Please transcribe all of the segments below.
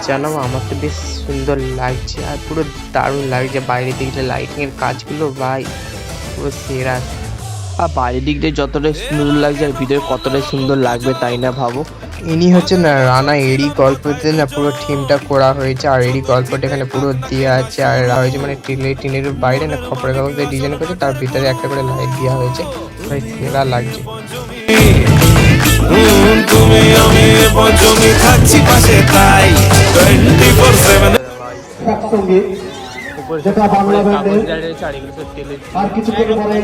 জানাবো আমার তো বেশ সুন্দর লাগছে আর পুরো দারুণ লাগছে। বাইরের দিকটা লাইটিং এর কাজগুলো ভাই পুরো সেরা। আর বাইরের দিক দিয়ে যতটাই সুন্দর লাগছে আর ভিতরে কতটাই সুন্দর লাগবে তাই না ভাবো। ইনি হচ্ছে না রানা, এরই গল্পতে না পুরো থিমটা করা হয়েছে আর এরই গল্পটা এখানে পুরো দেওয়া আছে আর হয়েছে মানে টিনের বাইরে না খপরের কাগজে ডিজাইন করেছে, তার ভিতরে একটা করে লাইট দেওয়া হয়েছে, ভাই সেরা লাগছে। তুমি আমি পঞ্চমী থাকছি পাশে তাই 24/7 যেটা বাংলা ব্যান্ডের আর কিছু করে বলে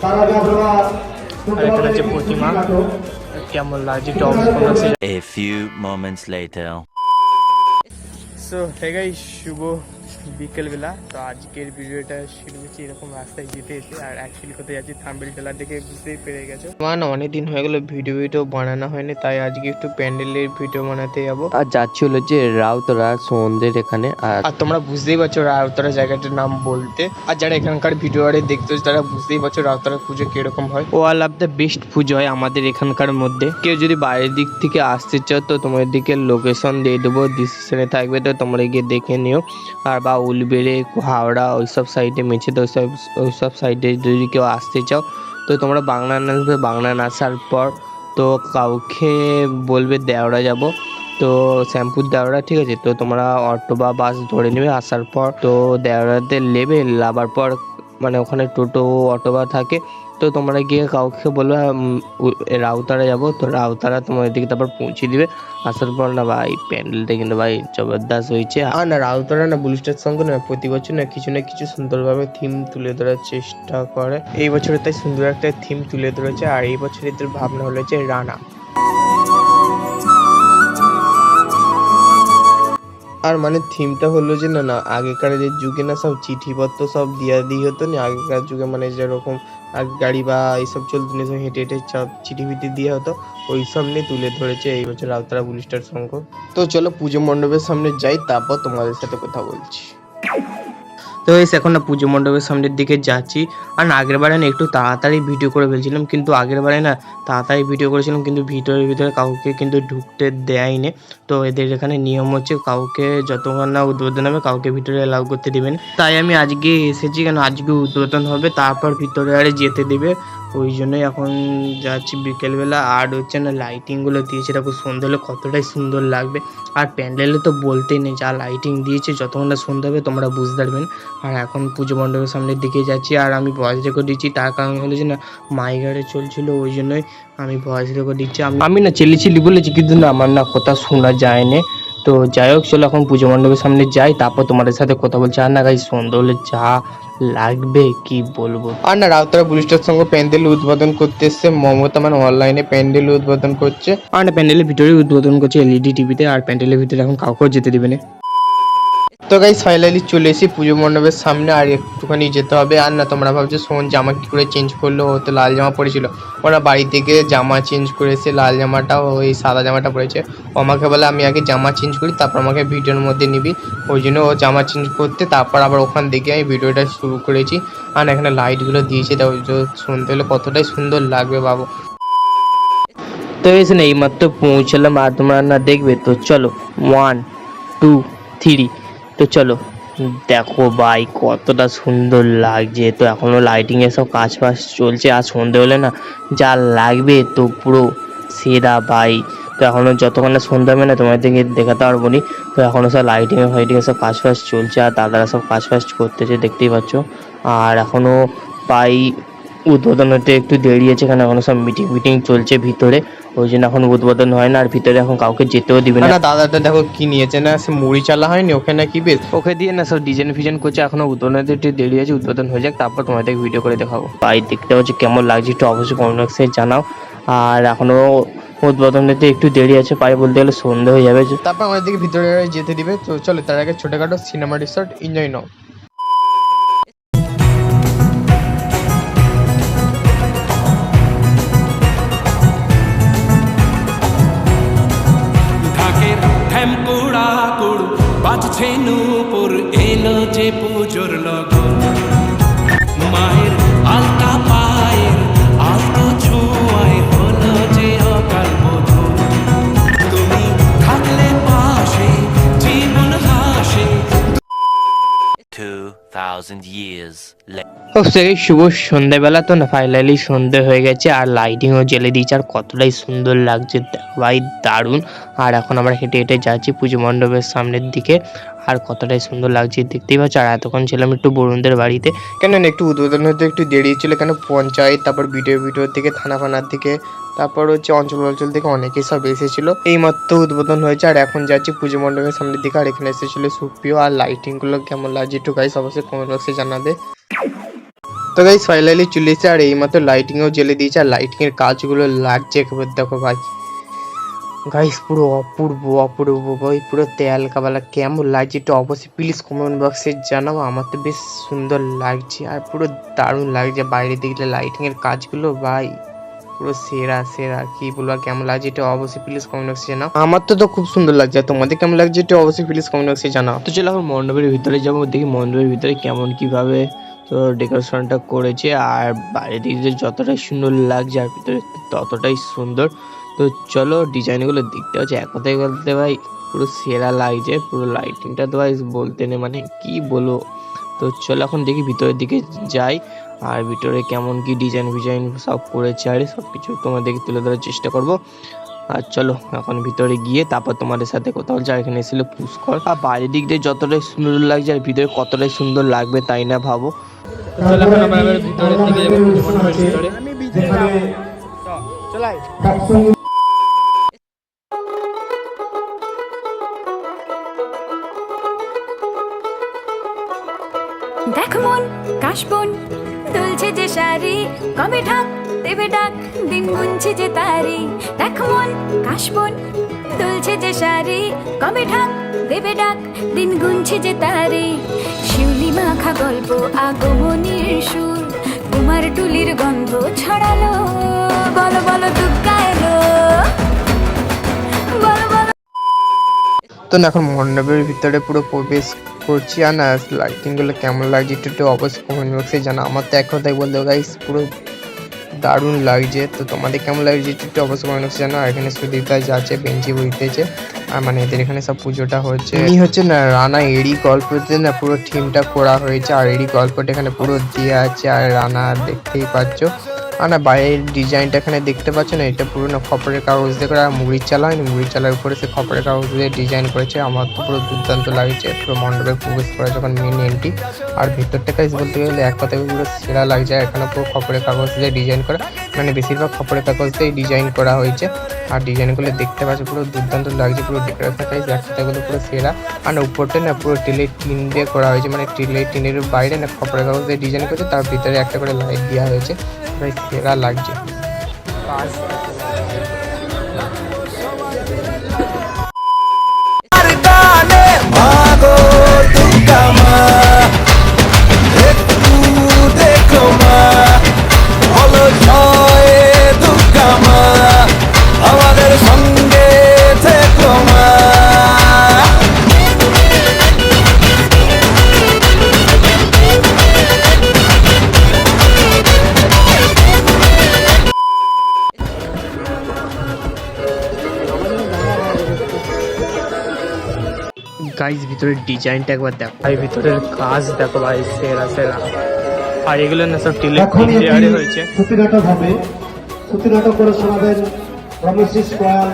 তারা এখানে যে প্রতিমা কেমন লাগছে টপ আছে। A few moments later. So hey guys, শুভ বিকেলবেলা। তো আজকের ভিডিওটা শুরু হচ্ছে এরকম রাস্তায় যেতে এসে, আর অ্যাকচুয়ালি কোথায় যাচ্ছি থাম্বনেল টেলার দেখে বুঝতেই পেরে গেছো। আমার না অনেকদিন হয়ে গেল ভিডিও বানানো হয়নি, তাই আজকে একটু প্যান্ডেলের ভিডিও বানাতে যাবো। আর যাচ্ছি হলো যে রাউতরা সন্ধ্যের এখানে। আর তোমরা বুঝতেই পারছো রাউতরা জায়গাটার নাম বলতে, আর যারা এখানকার ভিডিও আরে দেখতো তারা বুঝতেই পারছো রাউতরা পুজো কিরকম হয়। ওয়াল অফ দ্য বেস্ট পুজো হয় আমাদের এখানকার মধ্যে। কেউ যদি বাইরের দিক থেকে আসতে চাও তো তোমাদের দিকে লোকেশন দিয়ে দেবো, ডিসক্রিপশনে থাকবে, তো তোমরা গিয়ে দেখে নিও। আর বা উলবেড়ে, হাওড়া ওইসব সাইডে, মেছেদা ওইসব সাইডে যদি কেউ আসতে চাও তো তোমরা বাংলা আসবে। বাংলা আসার পর তো কাউকে বলবে দেওড়া যাব, তো শ্যামপুর দেওড়া, ঠিক আছে। তো তোমরা অটো বা বাস ধরে নেবে। আসার পর তো দেওড়াতে নেবে, নামার পর মানে ওখানে টোটো অটো বা থাকে, তো তোমরা গিয়ে কাউকে বলবে রাউতারা যাবো, তো রাউতারা তোমাদের দিকে তারপর পৌঁছে দিবে। আসার পর না ভাই প্যান্ডেলটা কিন্তু ভাই জবরদস্ত হয়েছে। আর না রাউতারা না বুলিস্টার সঙ্গে না প্রতি বছর না কিছু সুন্দরভাবে থিম তুলে ধরার চেষ্টা করে। এই বছরে তাই সুন্দর একটা থিম তুলে ধরেছে, আর এই বছর এদের ভাবনা হলো যে রানা। আর মানে থিমটা হলো যে না আগেকার যে যুগে না সব চিঠিপত্র সব দিয়া হতো না, আগেকার যুগে মানে যেরকম গাড়ি বা এইসব চলতো না, হেঁটে হেঁটে সব চিঠি ফিটি দিয়ে হতো, ওই সব নিয়ে তুলে ধরেছে এই বছর রাউতারা বুলিস্টার সংঘ। তো চলো পুজো মণ্ডপের সামনে যাই, তারপর তোমাদের সাথে কথা বলছি। তো এখন না পুজো মণ্ডপের সামনের দিকে যাচ্ছি। আর আগের বারে না একটু তাড়াতাড়ি ভিডিও করে ফেলছিলাম, কিন্তু আগের বারে না তাড়াতাড়ি ভিডিও করেছিলাম কিন্তু ভিতরে কাউকে কিন্তু ঢুকতে দেয়নি। তো এদের এখানে নিয়ম হচ্ছে কাউকে যতক্ষণ না উদ্বোধন হবে কাউকে ভিতরে অ্যালাউ করতে দেবেন। তাই আমি আজকে এসেছি, কেন আজকে উদ্বোধন হবে তারপর ভিতরে আরে যেতে দেবে, ওই জন্যই এখন যাচ্ছি বিকেলবেলা। আর হচ্ছে না লাইটিংগুলো দিয়েছে দেখো, সন্ধ্যে হলে কতটাই সুন্দর লাগবে। আর প্যান্ডেলে তো বলতেই নেই, যা লাইটিং দিয়েছে যতক্ষণ না সন্ধ্যে হবে তোমরা বুঝতে পারবেন। আর এখন পুজো মণ্ডপের সামনের দিকে যাচ্ছি, আর আমি ভয়েস রেকর্ড দিচ্ছি, তার কারণ হলো যে না মাইগারে চলছিল, ওই জন্যই আমি ভয়েস রেকর্ড দিচ্ছি। আমি না চিল্লি বলেছি, কিন্তু না আমার না কথা শোনা যায়নি। তো যাই হোক, চলো এখন পুজো মণ্ডপের সামনে যাই, তারপর তোমাদের সাথে কথা বলছি। আর না গাই সন্ধ্যে হলে যা লাগবে কি বলবো। আর না রাউতারা বুলিস্টার সঙ্গে প্যান্ডেল উদ্বোধন করতে এসছে মমতা, মানে অনলাইনে প্যান্ডেল উদ্বোধন করছে। আর না প্যান্ডেলের ভিতরে উদ্বোধন করছে এলইডি টিভিতে, আর প্যান্ডেলের ভিতরে এখন কাউকেও যেতে দেবে না। তো গাইস ফাইনালি চলে এসেছি পুজো মণ্ডপের সামনে, আর একটুখানি যেতে হবে। আর না তোমরা ভাবছো সোন জামা কি করে চেঞ্জ করলো, ও তো লাল জামা পরেছিল, ওরা বাড়ি থেকে জামা চেঞ্জ করেছে, লাল জামাটা ওই সাদা জামাটা পরেছে। ও আমাকে বলে আমি আগে জামা চেঞ্জ করি তারপর আমাকে ভিডিওর মধ্যে নিবি, ওই জন্য ও জামা চেঞ্জ করতে তারপর আবার ওখান থেকে আমি ভিডিওটা শুরু করেছি। আর এখানে লাইটগুলো দিয়েছে, তাও শুনতে হলে কতটাই সুন্দর লাগবে বাবু। তো এসে এইমাত্র পৌঁছালাম, আর তোমরা না দেখবে, তো চলো 1 2 3, তো চলো দেখো ভাই কতটা সুন্দর লাগছে। তো এখনো লাইটিং এ সব কাজ ফাজ চলছে, আর সন্ধে হলে না যা লাগবে তো পুরো সেরা ভাই। তো এখনো যতক্ষণ না সন্ধ্যা হবে না তোমাদেরকে দেখাতে পারবো নি। তো এখনো সব লাইটিং এ সব কাজ ফাজ চলছে, আর দাদারা সব কাজ ফাজ করতেছে দেখতেই পাচ্ছ। আর এখনো প্রায় উদ্বোধন হতে একটু দেরি আছে, কারণ এখনো সব মিটিং চলছে ভিতরে, ওই জন্য এখন উদ্বোধন হয় না। আর ভিতরে এখন কাউকে যেতেও দিবে না। দাদাটা দেখো কি নিয়েছে, না সে মুড়ি চালা হয়নি ওখানে নাকি, বেশ ওকে দিয়ে না সব ডিজাইন করছে। এখনো উদ্বোধন হতে একটু দেরি আছে, উদ্বোধন হয়ে যাক তারপর তোমাদের ভিডিও করে দেখাবো। ভাই দেখতে পাচ্ছি কেমন লাগছে একটু অবশ্যই কমেন্ট বক্সে জানাও। আর এখনো উদ্বোধন হতে একটু দেরি আছে, প্রায় বলতে গেলে সন্ধ্যে হয়ে যাবে, তারপর আমাদের দিকে ভিতরে যেতে দিবে। তো চলো তার আগে ছোটখাটো সিনেমা রিসর্ট এনজয় নাও। বাজছে নূপুর এলো যে পুজোর লগন, মায়ের আলতা পায়ের আলতো ছোঁয়ায় হলো যে অকাল বোধন। তুমি থাকো 2,000 years later. সেই শুভ সন্ধ্যাবেলা তো না, ফাইনালি সন্ধে হয়ে গেছে আর লাইটিংও জ্বেলে দিয়েছে আর কতটাই সুন্দর লাগছে ভাই, দারুণ। আর এখন আমরা হেঁটে হেঁটে যাচ্ছি পুজো মণ্ডপের সামনের দিকে, আর কতটাই সুন্দর লাগছে দেখতেই পাচ্ছ। আর এতক্ষণ ছিলাম একটু বরুণদের বাড়িতে, কেন না একটু উদ্বোধন হতে একটু দেরি ছিল, কেন পঞ্চায়েত, তারপর ভিডিও থেকে থানা ফানার থেকে, তারপর হচ্ছে অঞ্চল থেকে অনেকেই সব এসেছিল। এইমাত্র উদ্বোধন হয়েছে আর এখন যাচ্ছি পুজো মণ্ডপের সামনের দিকে। আর এখানে এসেছিল সুপ্রিয়। আর লাইটিংগুলো কেমন লাগছে একটু গাইস অবশ্যই কমেন্ট বক্সে জানাবে। তো গাইস ফাইনালি চলে এসেছে আর এইমাত্র লাইটিংও জ্বেলে দিয়েছে আর লাইটিংয়ের কাজগুলো লাগছে একবার দেখো ভাই। গাইস পুরো অপূর্ব ভাই, পুরো তেল কাবালা কেমন লাগছে একটু অবশ্যই প্লিজ কমেন্ট বক্সে জানাও। আমার তো বেশ সুন্দর লাগছে আর পুরো দারুণ লাগছে। বাইরে দেখলে লাইটিংয়ের কাজগুলো ভাই পুরো সেরা কি বলবো, কেমন লাগছে এটা অবশ্যই প্লিজ কমেন্ট বক্সে জানাও। আমার তো খুব সুন্দর লাগছে, তোমাদের কেমন লাগছে এটা অবশ্যই প্লিজ কমেন্ট বক্সে জানাও। তো চলো এখন মণ্ডপের ভিতরে যাবো, দেখি মণ্ডপের ভিতরে কেমন কিভাবে তো ডেকোরেশনটা করেছে। আর বাইরে দিকে যতটাই সুন্দর লাগছে আর ভিতরে ততটাই সুন্দর। তো চলো ডিজাইনগুলো দেখতে হচ্ছে, এক কথায় বলতে ভাই পুরো সেরা লাগছে। পুরো লাইটিংটা তো ভাই বলতে নেই, মানে কি বলবো। তো চলো এখন দেখি ভিতরের দিকে যাই আর ভিতরে কেমন কি ডিজাইন সব করেছে আর সব কিছু তোমাদেরকে তুলে ধরার চেষ্টা করব। আর চলো এখন ভিতরে গিয়ে তারপর তোমাদের সাথে কথা বলছি। আর এখানে এসেছিল পুষ্কর, আর বাইরের দিক দিয়ে যতটাই সুন্দর লাগছে আর ভিতরে কতটাই সুন্দর লাগবে তাই না ভাবো। চলো এখন আমরা এবার ভিতরের দিকে যাবো, পুজো মণ্ডপের ভিতরে। দেখ মন কাশবন দুলছে যে শাড়ি, কবে ঢাক দেবে ডাক দিন গুনছে যে তারি। দেখ মন কাশবন দুলছে যে শাড়ি, কবে ঢাক দেবে ডাক দিন গুনছে যে তারি। শিউলি মাখা গল্প আগমনীর সুর, কুমার টুলির গন্ধ ছড়ালো, বলো বলো দুর্গা এলো, বলো বলো। তো না এখন মণ্ডপের ভিতরে পুরো প্রবেশ করছি আর না লাইটিংগুলো কেমন লাগছে একটু অবশ্যই কমেন্ট বক্সে জানা। আমার তো এক কথাই বলতে গাইস পুরো দারুণ লাগছে। তো তোমাদের কেমন লাগছে একটু অবশ্যই কমেন্ট বক্সে জানা। আর এখানে সুদীপদা যাচ্ছে বেঞ্চি বইতেছে আর মানে এদের এখানে সব পুজোটা হচ্ছে। এই হচ্ছে না রানা এডি গল্পতে না পুরো থিমটা করা হয়েছে আর এডি গল্পটা এখানে পুরো দেওয়া আছে আর রানা দেখতেই পাচ্ছ। আর না বাইরের ডিজাইনটা এখানে দেখতে পাচ্ছ না, এটা পুরো না খপরের কাগজ দিয়ে করা, মুড়ির চালা হয়নি, মুড়ির চালার উপরে সে খপরের কাগজ দিয়ে ডিজাইন করেছে। আমার তো পুরো দুর্দান্ত লাগছে পুরো মণ্ডপে প্রবেশ করা যখন মেন এন্ট্রি। আর ভিতরটা কাজ বলতে গেলে এক কথায় পুরো সেরা লাগছে। এখানে পুরো খপরের কাগজ দিয়ে ডিজাইন করা, মানে বেশিরভাগ খপরের কাগজ দিয়ে ডিজাইন করা হয়েছে। আর ডিজাইনগুলো দেখতে পাচ্ছ পুরো দুর্দান্ত লাগছে, পুরো ডেকোরেশন কাজ এক কথাগুলো পুরো সেরা। আর না উপরটা না পুরো টিলের টিন দিয়ে করা হয়েছে, মানে টিনের বাইরে না খপরের কাগজ দিয়ে ডিজাইন করেছে, তার ভিতরে একটা করে লাইট দেওয়া হয়েছে, সেরা লাগছে। আমাদের সঙ্গে থেকো মা। গাইস ভিতরের ডিজাইনটা একবার দেখো ভাই, ভিতরের কাজ দেখো ভাই সেরা। আর এগুলো না সব টিলের টিন দেওয়ারে হয়েছে। সুতিনাটক হবে, সুতিনাটক করে শোনাবেন রমেশ কয়াল,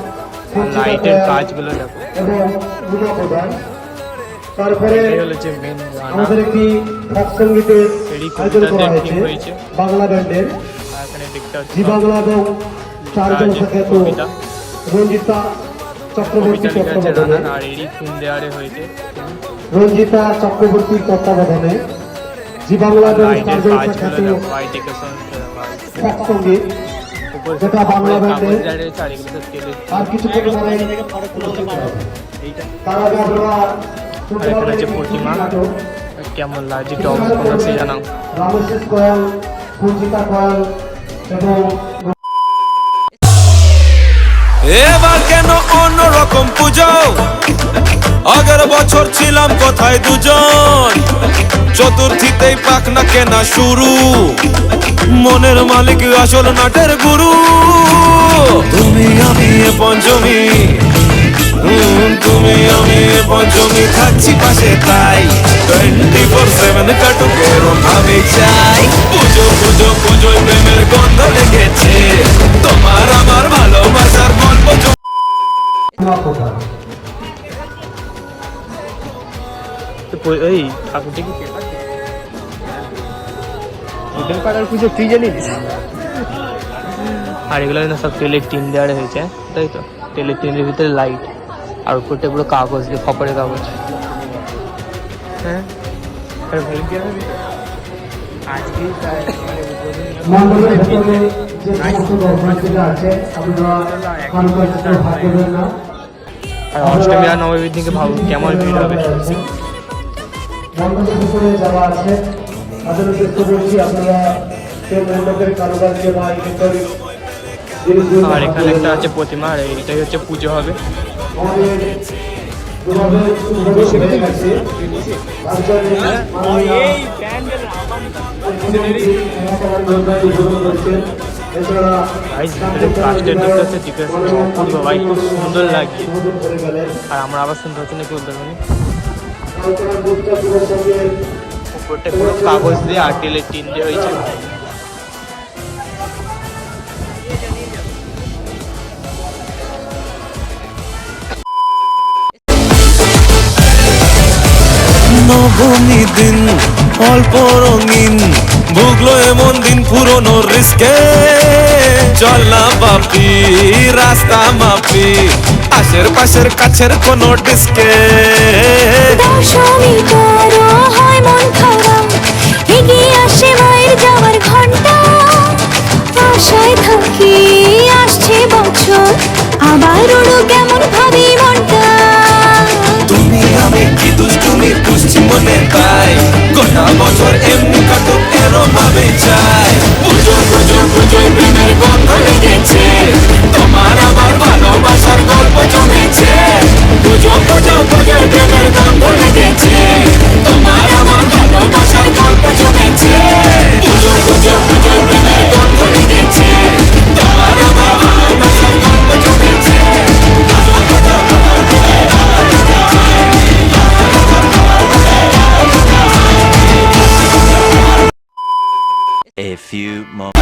লাইটের কাজগুলো দেখো এবং রুমা প্রধান। তারপরে এই হলো যে মেন রানা। আমাদের একটি ফক সঙ্গীতের এডি আয়োজন করা কবিতাদের হয়েছে থিম হয়েছে। বাংলা ব্যান্ডের, আর এখানে দেখতে হচ্ছে জি বাংলা এবং চারজন খ্যাত কবিতা রঞ্জিতা চক্রবর্তী লিখা আছে তত্ত্বাবধানে, রানার। আর এডি থিম দেওয়ারে হয়েছে রঞ্জিতা চক্রবর্তীর তত্ত্বাবধানে জি বাংলা এবং লাইটের চারজন খ্যাত কাজগুলো দেখো ভাই, ডেকোরেশন ফক সঙ্গীত যেটা বাংলা ব্যান্ডের। আর কিছু পরিমাণে তারা ব্যবহার আর এখানে আছে প্রতিমা, কেমন লাগছে একটু অবশ্যই জানাও। রামেশ কয়াল, সঞ্জিতা কয়াল এবং এবার কেন অন্যরকম পুজো? আগের বছর ছিলাম কোথায় দুজন, চতুর্থীতেই পাক না কেনা শুরু, মনের মালিক আসল নাটের গুরু। তুমি আমি এ পঞ্চমী, তুমি আমি পঞ্চমী থাকছি পাশে তাই 24/7 কাটুক এরম ভাবে চাই পুজো পুজো পুজোয় প্রেমের গন্ধ লেগেছে তোমার আমার ভালোবাসার গল্প ওই ঠাকুরটা কি হোটেল পাড়ার পুজো তুই জানিস? আর এগুলো কিন্তু সব তেলের টিন দেওয়া হয়েছে, তাই তো? তেলের টিনের ভিতরে লাইট আর উপরটা পুরো কাগজ দিয়ে, খপরের কাগজ। হ্যাঁ, মণ্ডপের ভেতরে যে সমস্ত দর্শনার্থীরা আছে আপনারা কারুকার্যে ভাগ দেবেন না। আর অষ্টমী আর নবমীর দিকে ভাবুন কেমন ভিড় হবে। মণ্ডপের ভিতরে যারা আছে তাদের উদ্দেশ্য বলছি আপনারা সেই মণ্ডপের কারুকার্য বা ইলেকট্রনিক জিনিসগুলো আর এখানে একটা আছে প্রতিমা, আর এইটাই হচ্ছে পুজো হবে। আমাদের যেভাবে সুন্দর হয়ে গেছে তার জন্য মাননীয় উদ্বোধন করেছেন। এছাড়া ফার্স্টের দিকটা হচ্ছে ডেকোরেশন অপূর্ব ভাই, খুব সুন্দর লাগছে। উদ্বোধন করে গেলেন। আর আমরা আবার শুনতে হচ্ছে নাকি উদ্বোধনী তারপরে দুর্গা পুজোর সঙ্গে উপরটা পুরো কাগজ দিয়ে আর তেলের টিন দিয়ে হয়েছে। নবমী দিন অল্প রঙিন ভুগলো এমন দিন পুরনো রিস্কে চল না বাপি রাস্তা মাপি আশের পাশের কাছের কোনো ডিস্কে দশমী করো হয় মন খারাপ, এগিয়ে আসে মায়ের যাওয়ার ঘন্টা, আশায় থাকি আসছে বছর, আবার উড়ো কেমন ভাবি মনটা। তুমি আমি কি দুষ্টুমি দুষ্টি মনে পাই গোটা বছর এমনি কাটুক এরম ভাবে চাই পুজো পুজো পুজোয় প্রেমের গন্ধ লেগেছে তোমার আমার ভালোবাসার গল্প জমেছে পুজো পুজো পুজোয় প্রেমের গন্ধ লেগেছে তোমার আমার ভালোবাসার গল্প জমেছে পুজো পুজো পুজোয় প্রেমের গন্ধ লেগেছে তোমার আমার ভালোবাসার গল্প জমেছে A few moments.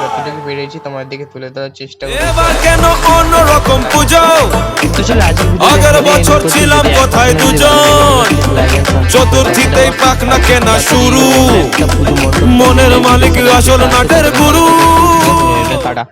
যতটুকু বেরিয়েছি তোমার দিকে তুলে দেওয়ার চেষ্টা করি। এবার কেন অন্যরকম পুজো তো চলো আজকের ভিডিওটা আগের এখানেই বছর end করছি। ছিলাম যদি কোথায় আপনাদের দুজন? ভালো লাগে, চতুর্থীতেই পাক না কেনা শুরু একটা পুজো মণ্ডপ মনের মালিক আসল নাটের গুরু টাটা।